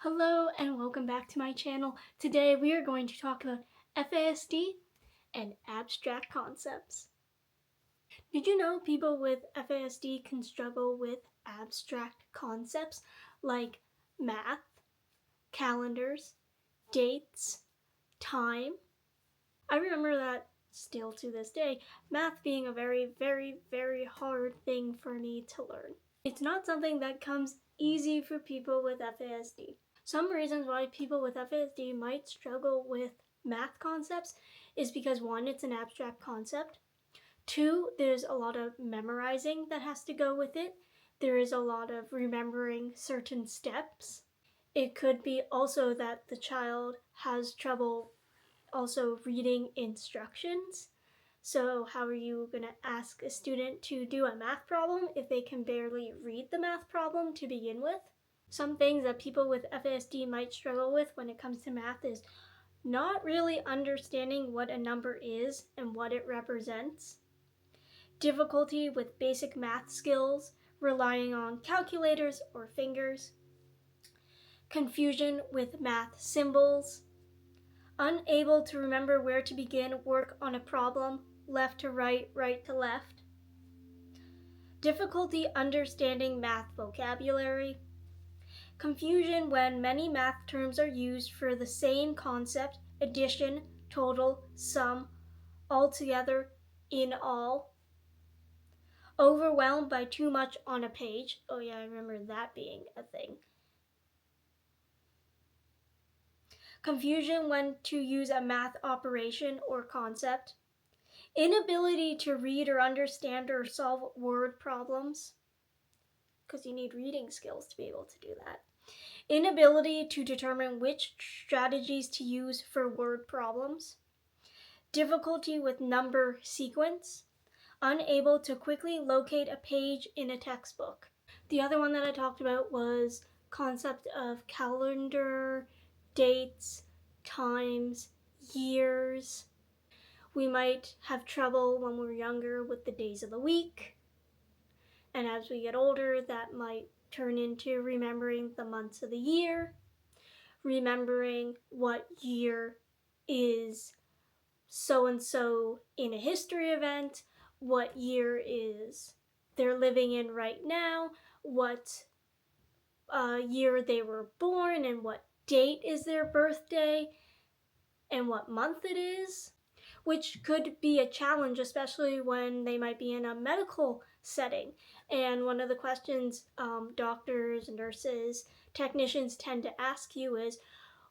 Hello and welcome back to my channel. Today we are going to talk about FASD and abstract concepts. Did you know people with FASD can struggle with abstract concepts like math, calendars, dates, time? I remember that still to this day, math being a very hard thing for me to learn. It's not something that comes easy for people with FASD. Some reasons why people with FASD might struggle with math concepts is because one, it's an abstract concept. Two, there's a lot of memorizing that has to go with it. There is a lot of remembering certain steps. It could be also that the child has trouble also reading instructions. So how are you going to ask a student to do a math problem if they can barely read the math problem to begin with? Some things that people with FASD might struggle with when it comes to math is not really understanding what a number is and what it represents, difficulty with basic math skills, relying on calculators or fingers, confusion with math symbols, unable to remember where to begin work on a problem, left to right, right to left, difficulty understanding math vocabulary, confusion when many math terms are used for the same concept, addition, total, sum, altogether, in all, overwhelmed by too much on a page. Oh yeah, I remember that being a thing. Confusion when to use a math operation or concept. Inability to read or understand or solve word problems, because you need reading skills to be able to do that. Inability to determine which strategies to use for word problems. Difficulty with number sequence. Unable to quickly locate a page in a textbook. The other one that I talked about was concept of calendar, dates, times, years. We might have trouble when we're younger with the days of the week. And as we get older, that might turn into remembering the months of the year, remembering what year is so-and-so in a history event, what year is they're living in right now, what year they were born, and what date is their birthday, and what month it is, which could be a challenge, especially when they might be in a medical setting. And one of the questions doctors, nurses, technicians tend to ask you is,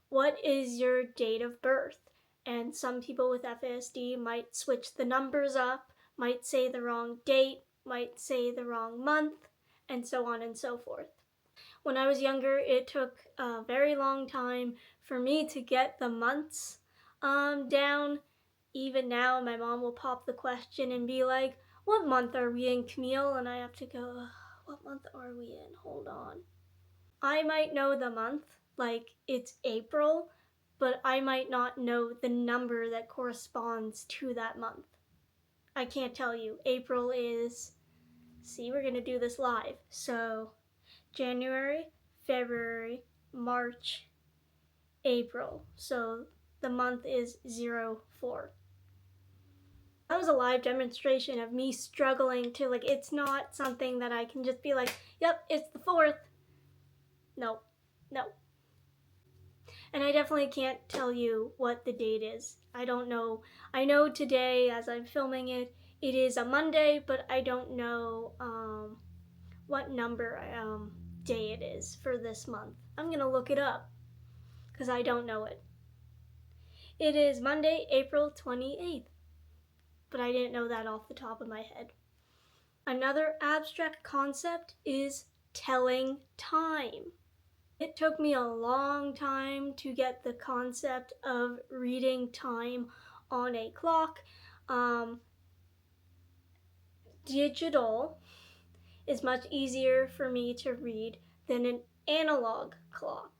what is your date of birth? And some people with FASD might switch the numbers up, might say the wrong date, might say the wrong month, and so on and so forth. When I was younger, it took a very long time for me to get the months down. Even now, my mom will pop the question and be like, what month are we in, Camille? And I have to go, what month are we in? Hold on. I might know the month, like it's April, but I might not know the number that corresponds to that month. I can't tell you. April is, see, we're gonna do this live. So January, February, March, April. So the month is 04. That was a live demonstration of me struggling to, like, it's not something that I can just be like, yep, it's the 4th. No. And I definitely can't tell you what the date is. I don't know. I know today, as I'm filming it, it is a Monday, but I don't know what number day it is for this month. I'm gonna look it up because I don't know it. It is Monday, April 28th, but I didn't know that off the top of my head. Another abstract concept is telling time. It took me a long time to get the concept of reading time on a clock. Digital is much easier for me to read than an analog clock.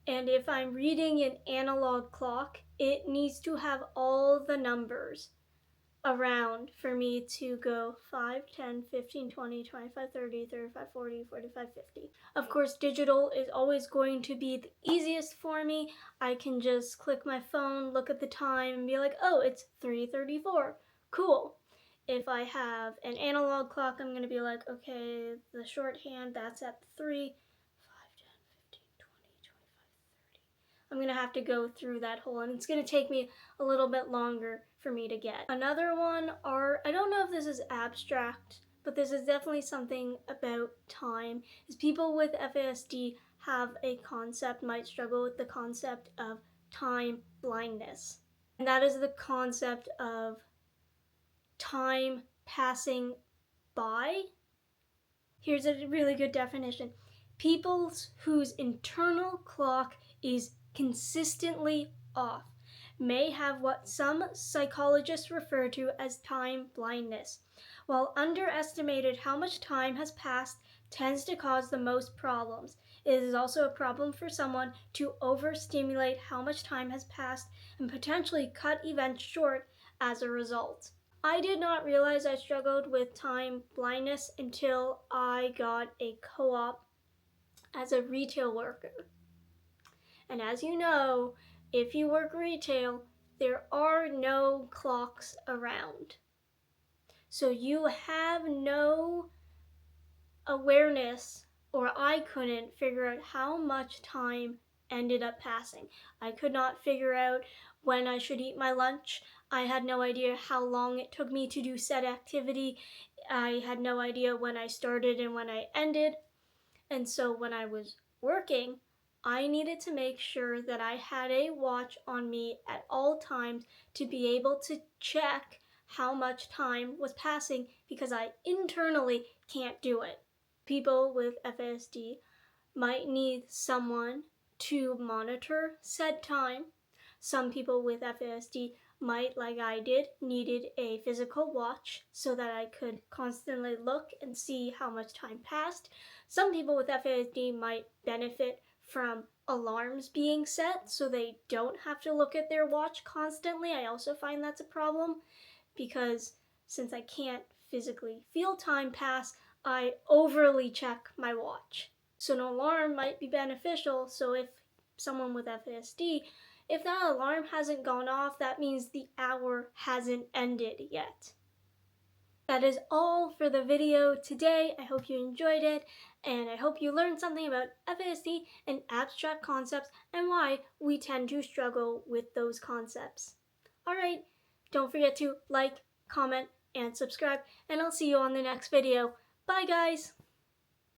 And if I'm reading an analog clock, it needs to have all the numbers around for me to go 5, 10, 15, 20, 25, 30, 35, 40, 45, 50. Of course, digital is always going to be the easiest for me. I can just click my phone, look at the time, and be like, oh, it's 3:34. Cool. If I have an analog clock, I'm going to be like, okay, the shorthand, that's at 3, 5, 10, 15, 20, 25, 30. I'm going to have to go through that whole, and it's going to take me a little bit longer for me to get. Another one are, I don't know if this is abstract, but this is definitely something about time, is people with FASD have a concept, might struggle with the concept of time blindness. And that is the concept of time passing by. Here's a really good definition. People whose internal clock is consistently off may have what some psychologists refer to as time blindness. While underestimated how much time has passed tends to cause the most problems, it is also a problem for someone to overstimulate how much time has passed and potentially cut events short as a result. I did not realize I struggled with time blindness until I got a co-op as a retail worker. And as you know, if you work retail, there are no clocks around. So you have no awareness, or I couldn't figure out how much time ended up passing. I could not figure out when I should eat my lunch. I had no idea how long it took me to do said activity. I had no idea when I started and when I ended. And so when I was working, I needed to make sure that I had a watch on me at all times to be able to check how much time was passing, because I internally can't do it. People with FASD might need someone to monitor said time. Some people with FASD might, like I did, needed a physical watch so that I could constantly look and see how much time passed. Some people with FASD might benefit from alarms being set so they don't have to look at their watch constantly. I also find that's a problem because since I can't physically feel time pass, I overly check my watch. So an alarm might be beneficial. So if someone with FASD, if that alarm hasn't gone off, that means the hour hasn't ended yet. That is all for the video today. I hope you enjoyed it, and I hope you learned something about FASD and abstract concepts and why we tend to struggle with those concepts. Alright, don't forget to like, comment, and subscribe, and I'll see you on the next video. Bye guys!